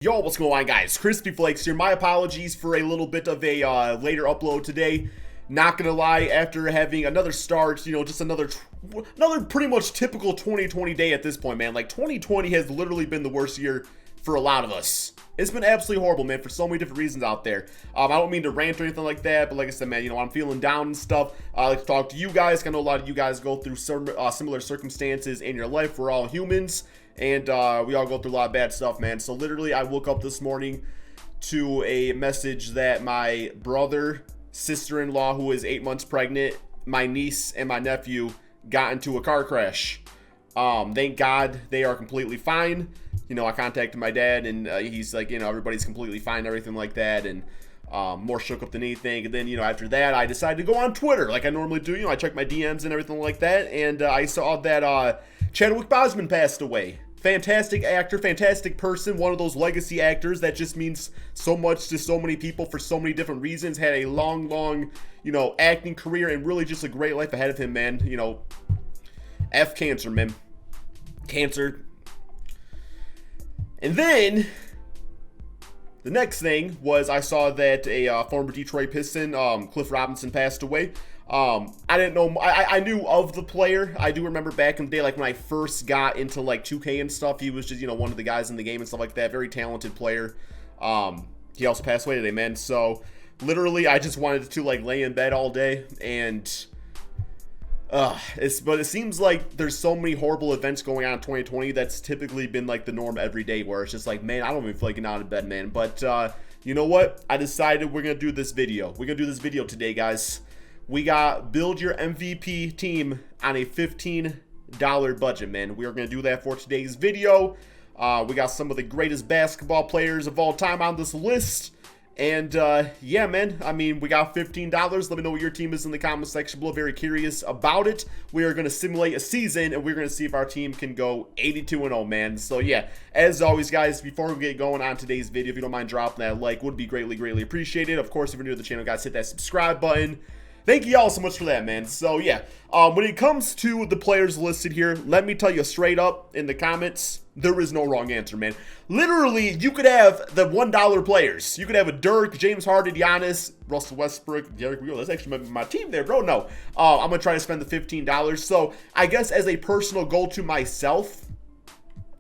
Yo, what's going on, guys? Crispy Flakes here. My apologies for a little bit of a later upload today. Not gonna lie, after having another start, just another pretty much typical 2020 day at this point, man. Like, 2020 has literally been the worst year for a lot of us. It's been absolutely horrible, man, for so many different reasons out there. I don't mean to rant or anything like that, but like I said, man, I'm feeling down and stuff. I like to talk to you guys. I know a lot of you guys go through similar circumstances in your life. We're all humans. And we all go through a lot of bad stuff, man. So literally, I woke up this morning to a message that my brother, sister-in-law, who is 8 months pregnant, my niece, and my nephew got into a car crash. Thank God they are completely fine. I contacted my dad, and he's like, everybody's completely fine, everything like that, and more shook up than anything. And then, after that, I decided to go on Twitter like I normally do. I check my DMs and everything like that, and I saw that Chadwick Boseman passed away. Fantastic actor, fantastic person, one of those legacy actors that just means so much to so many people for so many different reasons. Had a long, acting career and really just a great life ahead of him, man. F cancer, man. Cancer. And then the next thing was I saw that a former Detroit Piston, Cliff Robinson, passed away. I didn't know, I knew of the player. I do remember back in the day, like when I first got into like 2K and stuff, he was just, one of the guys in the game and stuff like that. Very talented player. He also passed away today, man. So literally I just wanted to like lay in bed all day and but it seems like there's so many horrible events going on in 2020 that's typically been like the norm every day, where it's just like, man, I don't even feel like getting out of bed, man. But you know what? I decided we're gonna do this video. We're gonna do this video today, guys. We got build your MVP team on a $15 budget, man. We are going to do that for today's video. We got some of the greatest basketball players of all time on this list. And yeah, man, I mean, we got $15. Let me know what your team is in the comment section below. Very curious about it. We are going to simulate a season, and we're going to see if our team can go 82-0, man. So yeah, as always, guys, before we get going on today's video, if you don't mind dropping that like, would be greatly appreciated. Of course, if you're new to the channel, guys, hit that subscribe button. Thank you all so much for that, man. So yeah, when it comes to the players listed here, let me tell you straight up in the comments, there is no wrong answer, man. Literally, you could have the $1 players. You could have a Dirk, James Harden, Giannis, Russell Westbrook, Derrick Rose. That's actually my team there, bro. No, I'm gonna try to spend the $15. So I guess as a personal goal to myself,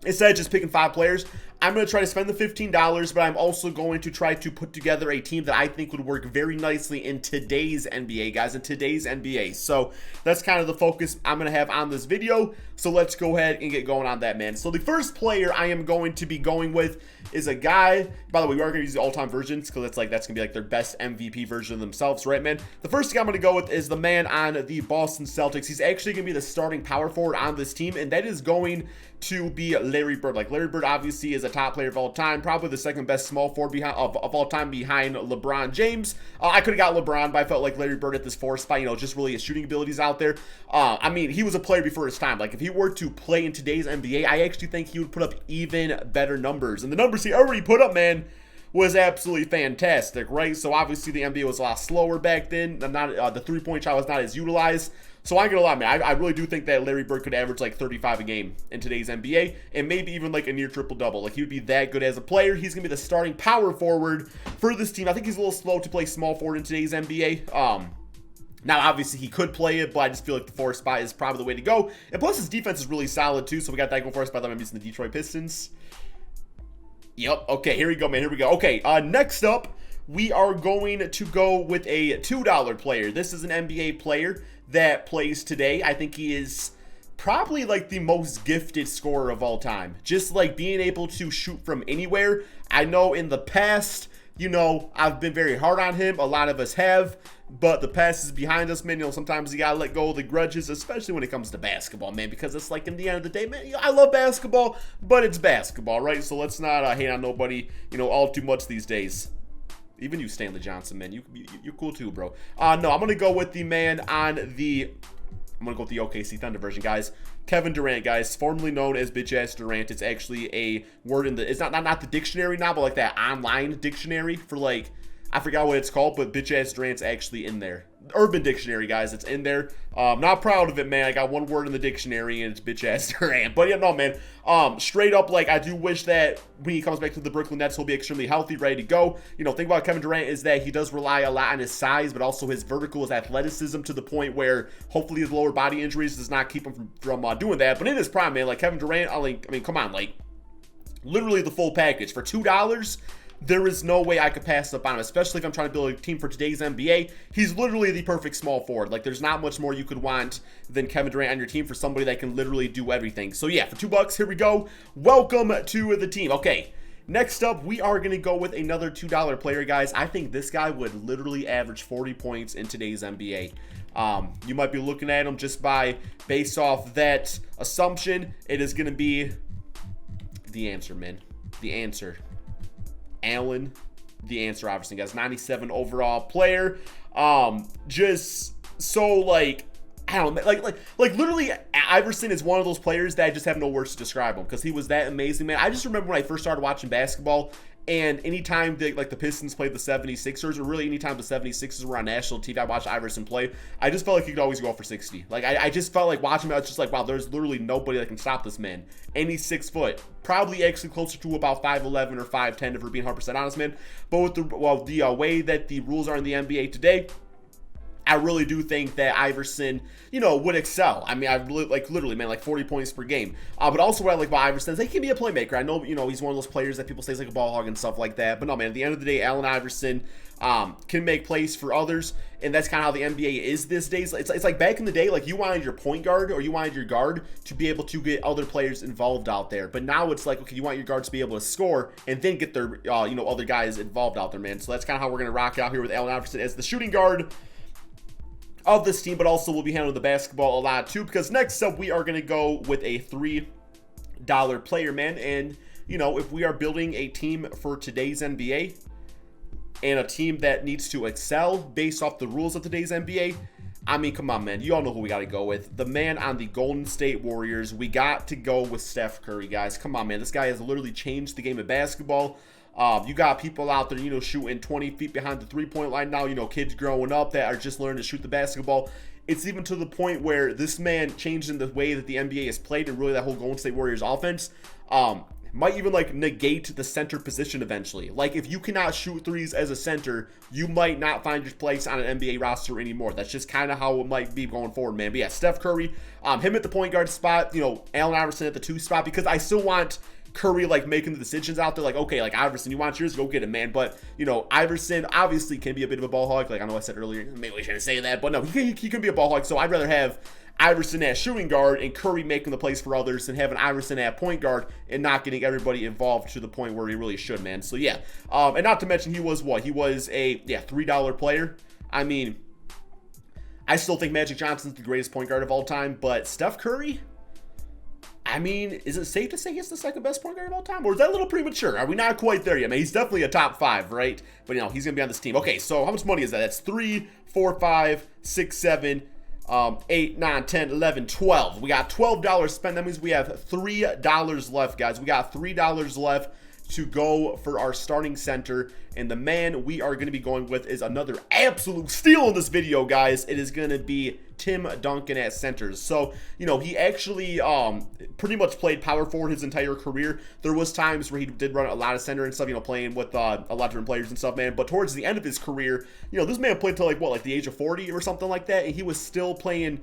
instead of just picking 5 players, I'm going to try to spend the $15, but I'm also going to try to put together a team that I think would work very nicely in today's NBA, guys, in today's NBA. So that's kind of the focus I'm going to have on this video. So let's go ahead and get going on that, man. So the first player I am going to be going with is a guy, by the way, we are going to use the all-time versions because that's going to be like their best MVP version of themselves, right, man? The first thing I'm going to go with is the man on the Boston Celtics. He's actually going to be the starting power forward on this team, and that is going to be Larry Bird. Like, Larry Bird obviously is a top player of all time, probably the second best small forward of all time behind LeBron James. I could have got LeBron, but I felt like Larry Bird at this 4 spot, just really his shooting abilities out there. I mean, he was a player before his time. Like, if he were to play in today's NBA, I actually think he would put up even better numbers. And the numbers he already put up, man, was absolutely fantastic, right? So obviously the NBA was a lot slower back then. The three-point shot was not as utilized. So I ain't gonna lie, man, I really do think that Larry Bird could average like 35 a game in today's NBA, and maybe even like a near triple-double. Like, he would be that good as a player. He's gonna be the starting power forward for this team. I think he's a little slow to play small forward in today's NBA. Now, obviously, he could play it, but I just feel like the 4 spot is probably the way to go. And plus, his defense is really solid, too, so we got that going for us. By the way, I'm using the Detroit Pistons. Yep, okay, here we go, man, here we go. Okay, next up, we are going to go with a $2 player. This is an NBA player that plays today. I think he is probably like the most gifted scorer of all time. Just like being able to shoot from anywhere. I know in the past, I've been very hard on him. A lot of us have. But the past is behind us, man. Sometimes you gotta let go of the grudges, especially when it comes to basketball, man. Because it's like, in the end of the day, man, I love basketball, but it's basketball, right? So let's not hate on nobody, all too much these days. Even you, Stanley Johnson, man. You're cool too, bro. No, I'm going to go with the man on the... I'm going to go with the OKC Thunder version, guys. Kevin Durant, guys. Formerly known as bitch-ass Durant. It's actually a word in the... It's not the dictionary now, but like that online dictionary for like... I forgot what it's called, but bitch-ass Durant's actually in there. Urban Dictionary, guys. It's in there. Not proud of it, man. I got one word in the dictionary, and it's bitch ass Durant. But yeah, no, man. Straight up, like, I do wish that when he comes back to the Brooklyn Nets, he'll be extremely healthy, ready to go. You know, thing about Kevin Durant is that he does rely a lot on his size, but also his vertical, his athleticism, to the point where hopefully his lower body injuries does not keep him from doing that. But in his prime, man, like Kevin Durant, I mean, come on, like, literally the full package for $2. There is no way I could pass up on him, especially if I'm trying to build a team for today's NBA. He's literally the perfect small forward. Like, there's not much more you could want than Kevin Durant on your team for somebody that can literally do everything. So yeah, for $2, here we go. Welcome to the team. Okay, next up, we are going to go with another $2 player, guys. I think this guy would literally average 40 points in today's NBA. You might be looking at him just based off that assumption. It is going to be the answer, man. The answer. Allen, the answer, Iverson, guys. 97 overall player. Just so, like, I don't know, like literally, Iverson is one of those players that I just have no words to describe him, because he was that amazing, man. I just remember when I first started watching basketball, and anytime the Pistons played the 76ers, or really anytime the 76ers were on national TV, I watched Iverson play. I just felt like he could always go for 60. Like, I just felt like watching him, I was just like, wow, there's literally nobody that can stop this man. And he's 6 foot. Probably actually closer to about 5'11 or 5'10 if we're being 100% honest, man. But with the way that the rules are in the NBA today, I really do think that Iverson, you know, would excel. I mean, I really, like, literally, man, like 40 points per game. But also what I like about Iverson is he can be a playmaker. I know, you know, he's one of those players that people say is like a ball hog and stuff like that. But no, man, at the end of the day, Allen Iverson can make plays for others. And that's kind of how the NBA is these days. It's like back in the day, like, you wanted your point guard or you wanted your guard to be able to get other players involved out there. But now it's like, okay, you want your guards to be able to score and then get their, you know, other guys involved out there, man. So that's kind of how we're going to rock out here with Allen Iverson as the shooting guard of this team, but also we'll be handling the basketball a lot too, because next up we are going to go with a $3 player, man. And, you know, if we are building a team for today's NBA and a team that needs to excel based off the rules of today's NBA, I mean, come on, man. You all know who we got to go with. The man on the Golden State Warriors. We got to go with Steph Curry, guys. Come on, man. This guy has literally changed the game of basketball. You got people out there, you know, shooting 20 feet behind the three-point line now, you know, kids growing up that are just learning to shoot the basketball. It's even to the point where this man changed in the way that the NBA is played, and really that whole Golden State Warriors offense might even, like, negate the center position eventually. Like, if you cannot shoot threes as a center, you might not find your place on an NBA roster anymore. That's just kind of how it might be going forward, man. But yeah, Steph Curry, him at the point guard spot, you know, Allen Iverson at the 2 spot, because I still want Curry, like, making the decisions out there. Like, okay, like, Iverson, you want yours, go get it, man. But, you know, Iverson obviously can be a bit of a ball hog. Like, I know I said earlier, maybe we shouldn't say that, but no, he can be a ball hog. So I'd rather have Iverson at shooting guard and Curry making the plays for others than having Iverson at point guard and not getting everybody involved to the point where he really should, man. So yeah, and not to mention he was what? He was a $3 player. I mean, I still think Magic Johnson's the greatest point guard of all time, but Steph Curry, I mean, is it safe to say he's the second best point guard of all time? Or is that a little premature? Are we not quite there yet? Man, he's definitely a top 5, right? But, you know, he's going to be on this team. Okay, so how much money is that? That's 3, 4, 5, 6, 7, 8, 9, 10, 11, 12. We got $12 spent. That means we have $3 left, guys. We got $3 left to go for our starting center. And the man we are going to be going with is another absolute steal in this video, guys. It is going to be Tim Duncan at center. So, you know, he actually pretty much played power forward his entire career. There was times where he did run a lot of center and stuff, you know, playing with a lot of different players and stuff, man. But towards the end of his career, you know, this man played till like the age of 40 or something like that, and he was still playing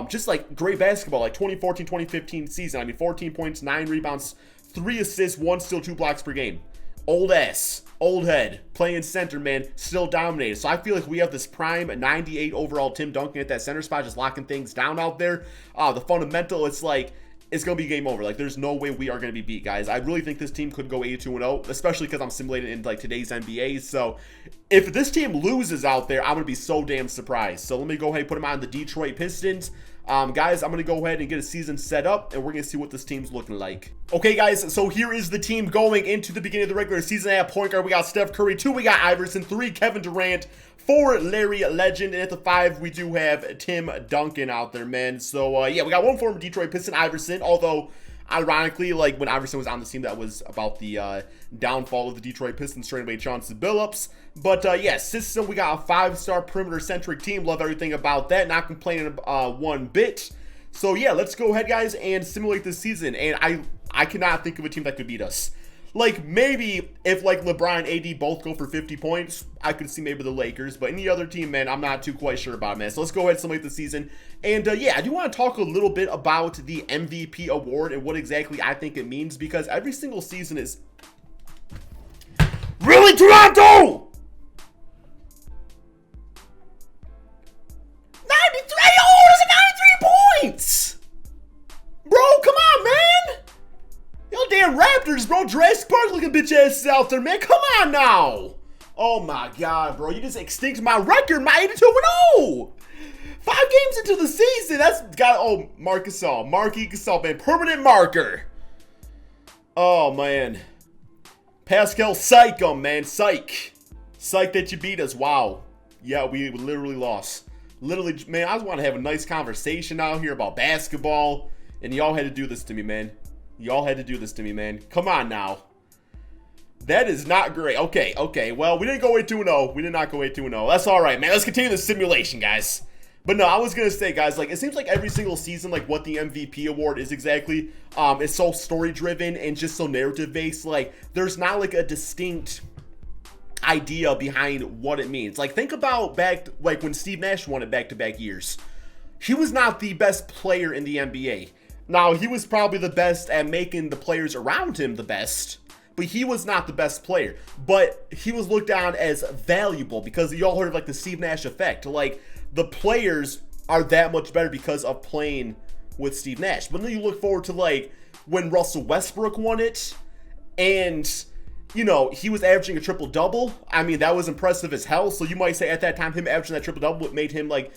just like great basketball, like 2014, 2015 season. I mean, 14 points, 9 rebounds, 3 assists, 1 steal, 2 blocks per game. Old ass, old head, playing center, man, still dominated. So I feel like we have this prime 98 overall Tim Duncan at that center spot, just locking things down out there. The fundamental, it's like, it's going to be game over. Like, there's no way we are going to be beat, guys. I really think this team could go 82-0, especially because I'm simulating in, like, today's NBA. So if this team loses out there, I'm going to be so damn surprised. So let me go ahead and put them on the Detroit Pistons. Guys, I'm going to go ahead and get a season set up, and we're going to see what this team's looking like. Okay, guys, so here is the team going into the beginning of the regular season. At point guard, we got Steph Curry. 2, we got Iverson. 3, Kevin Durant. 4, Larry Legend. And at the 5, we do have Tim Duncan out there, man. So, yeah, we got one former Detroit Piston, Iverson, although Ironically, like when Iverson was on the team, that was about the downfall of the Detroit Pistons trading away Chauncey Billups. But yeah, system, we got a 5-star perimeter-centric team. Love everything about that. Not complaining one bit. So yeah, let's go ahead, guys, and simulate this season. And I cannot think of a team that could beat us. Like, maybe if, like, LeBron and AD both go for 50 points, I could see maybe the Lakers. But any other team, man, I'm not too quite sure about, man. So let's go ahead and simulate the season. And, yeah, I do want to talk a little bit about the MVP award and what exactly I think it means. Because every single season is... Really, Toronto?! 93? Oh, there's a 93 points! Bro, come on, man! Yo, damn Raptors, bro. Jurassic Park looking bitch asses out there, man. Come on now. Oh, my God, bro. You just extinct my record, my 82-0. 5 games into the season. That's got, oh, Marc Gasol, man. Permanent marker. Oh, man. Pascal, psych 'em, man. Psych. Psych that you beat us. Wow. Yeah, we literally lost. Literally, man, I just want to have a nice conversation out here about basketball. And y'all had to do this to me, man. Y'all had to do this to me, man. Come on now. That is not great. Okay. Well, we didn't go 8-2-0. We did not go 8-2-0. That's all right, man. Let's continue the simulation, guys. But no, I was going to say, guys, like, it seems like every single season, like, what the MVP award is exactly, is so story-driven and just so narrative-based. Like, there's not, like, a distinct idea behind what it means. Like, think about back, like, when Steve Nash won it back-to-back years. He was not the best player in the NBA. Now, he was probably the best at making the players around him the best, but he was not the best player. But he was looked down as valuable because you all heard of, like, the Steve Nash effect. Like, the players are that much better because of playing with Steve Nash. But then you look forward to, like, when Russell Westbrook won it, and, you know, he was averaging a triple-double. I mean, that was impressive as hell. So you might say at that time, him averaging that triple-double made him, like,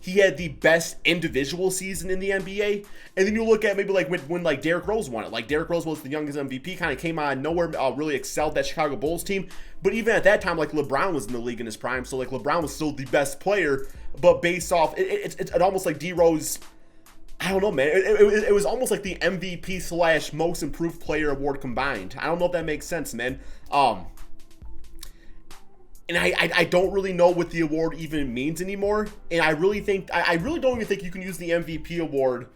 he had the best individual season in the NBA. And then you look at maybe like when like Derrick Rose won it. Like Derrick Rose was the youngest MVP, kind of came out of nowhere, really excelled that Chicago Bulls team. But even at that time, like LeBron was in the league in his prime. So like LeBron was still the best player. But based off, it almost like D-Rose, I don't know, man. It was almost like the MVP / most improved player award combined. I don't know if that makes sense, man. And I don't really know what the award even means anymore. And I really don't even think you can use the MVP award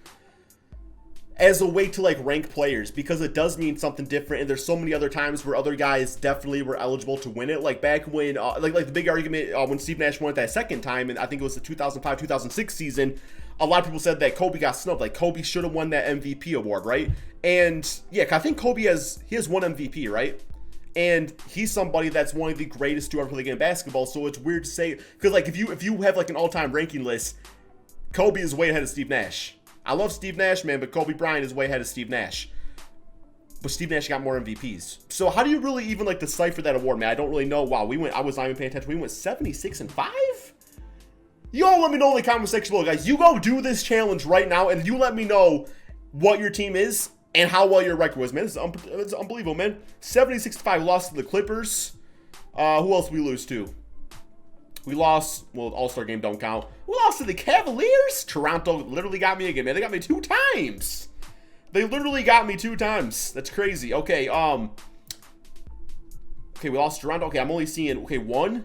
as a way to like rank players, because it does mean something different. And there's so many other times where other guys definitely were eligible to win it. Like back when, like the big argument when Steve Nash won it that second time, and I think it was the 2005-2006 season, a lot of people said that Kobe got snubbed. Like Kobe should have won that MVP award, right? And yeah, I think Kobe has one MVP, right? And he's somebody that's one of the greatest to ever play the game of basketball. So it's weird to say, because like if you have like an all-time ranking list, Kobe is way ahead of Steve Nash. I love Steve Nash, man, but Kobe Bryant is way ahead of Steve Nash. But Steve Nash got more MVPs. So how do you really even like decipher that award, man? I don't really know. Wow, I was not even paying attention. We went 76-5? Y'all let me know in the comment section below, guys. You go do this challenge right now, and you let me know what your team is and how well your record was, man. It's unbelievable, man. 76-5, lost to the Clippers. Who else we lose to? We lost, well, All-Star game don't count. We lost to the Cavaliers. Toronto literally got me again, man. They got me 2 times. They literally got me 2 times. That's crazy. Okay, okay, we lost to Toronto. Okay, I'm only seeing, okay, 1.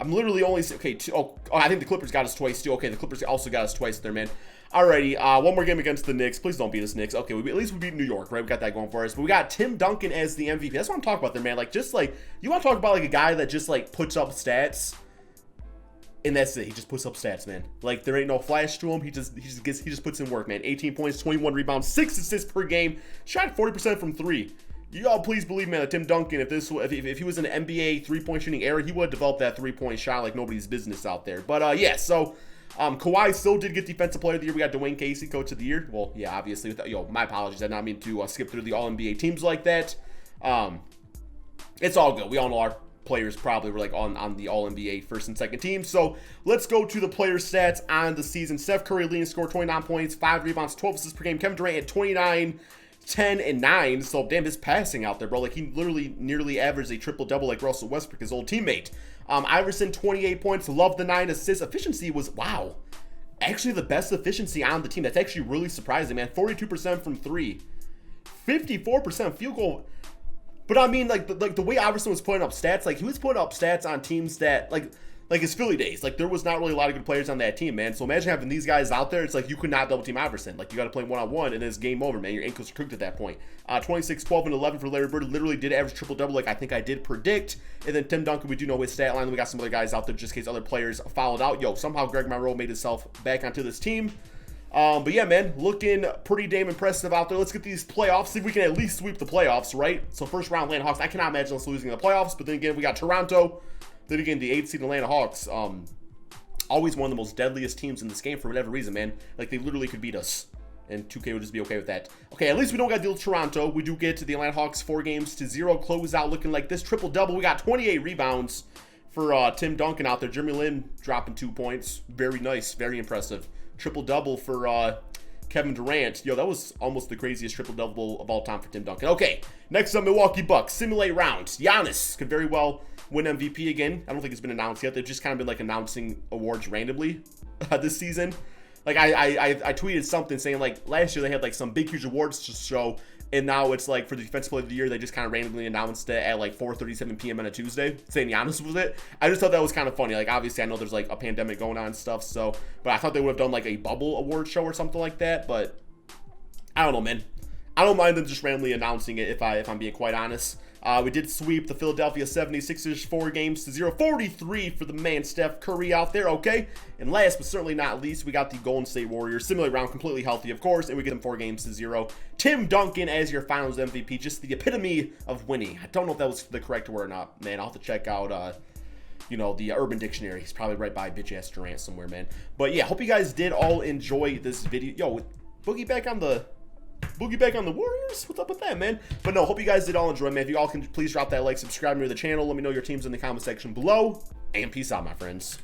I'm literally only seeing, okay, 2. Oh, I think the Clippers got us twice, too. Okay, the Clippers also got us twice there, man. Alrighty, one more game against the Knicks. Please don't beat us, Knicks. Okay, at least we beat New York, right? We got that going for us. But we got Tim Duncan as the MVP. That's what I'm talking about there, man. Like, just like, you want to talk about like a guy that just like puts up stats, and that's it. He just puts up stats, man. Like, there ain't no flash to him. He just puts in work, man. 18 points, 21 rebounds, 6 assists per game. Shot 40% from 3. You all please believe, man, that Tim Duncan, if he was in an NBA three-point shooting era, he would have developed that three-point shot like nobody's business out there. But yeah, so Kawhi still did get Defensive Player of the Year. We got Dwayne Casey, Coach of the Year. Well, yeah, obviously. My apologies. I did not mean to skip through the All-NBA teams like that. It's all good. We all know our players probably were like on the All-NBA first and second team. So let's go to the player stats on the season. Steph Curry leading score, 29 points, 5 rebounds, 12 assists per game. Kevin Durant at 29, 10, and 9. So damn, his passing out there, bro. Like he literally nearly averaged a triple-double like Russell Westbrook, his old teammate. Iverson, 28 points, love the 9 assists. Efficiency was, wow, actually the best efficiency on the team. That's actually really surprising, man. 42% from 3. 54% field goal. But I mean, like the way Iverson was putting up stats, like he was putting up stats on teams that like his Philly days, like there was not really a lot of good players on that team, man. So imagine having these guys out there. It's like you could not double team Iverson. Like you got to play one-on-one, and it's game over, man. Your ankles are cooked at that point. 26, 12, and 11 for Larry Bird. Literally did average triple-double, like I think I did predict. And then Tim Duncan, we do know his stat line. We got some other guys out there just in case other players fouled out. Yo, somehow Greg Monroe made himself back onto this team. But yeah, man, looking pretty damn impressive out there. Let's get these playoffs. See if we can at least sweep the playoffs, right? So first round, Atlanta Hawks. I cannot imagine us losing the playoffs. But then again, we got Toronto. Then again, the 8th seed Atlanta Hawks. Always one of the most deadliest teams in this game for whatever reason, man. Like, they literally could beat us. And 2K would just be okay with that. Okay, at least we don't got to deal with Toronto. We do get to the Atlanta Hawks 4-0 close out looking like this. Triple-double. We got 28 rebounds for Tim Duncan out there. Jeremy Lin dropping 2 points. Very nice. Very impressive. Triple-double for Kevin Durant. Yo, that was almost the craziest triple-double of all time for Tim Duncan. Okay, next up, Milwaukee Bucks. Simulate rounds. Giannis could very well win MVP again. I don't think it's been announced yet. They've just kind of been like announcing awards randomly this season. Like I tweeted something saying like last year they had like some big huge awards to show, and now it's like for the defensive player of the year they just kind of randomly announced it at like 4:37 p.m. on a Tuesday saying Giannis was it. I just thought that was kind of funny. Like obviously I know there's like a pandemic going on and stuff, so but I thought they would have done like a bubble award show or something like that. But I don't know, man. I don't mind them just randomly announcing it if I'm being quite honest. We did sweep the Philadelphia 76ers 4-0, 43 for the man Steph Curry out there, okay? And last but certainly not least, we got the Golden State Warriors, simulate round, completely healthy, of course, and we get them 4-0. Tim Duncan as your finals MVP, just the epitome of winning. I don't know if that was the correct word or not, man. I'll have to check out, you know, the Urban Dictionary. He's probably right by bitch-ass Durant somewhere, man. But yeah, hope you guys did all enjoy this video. Yo, Boogie back on the Warriors? What's up with that, man? But no, hope you guys did all enjoy, man. If you all can please drop that like, subscribe to the channel. Let me know your teams in the comment section below. And peace out, my friends.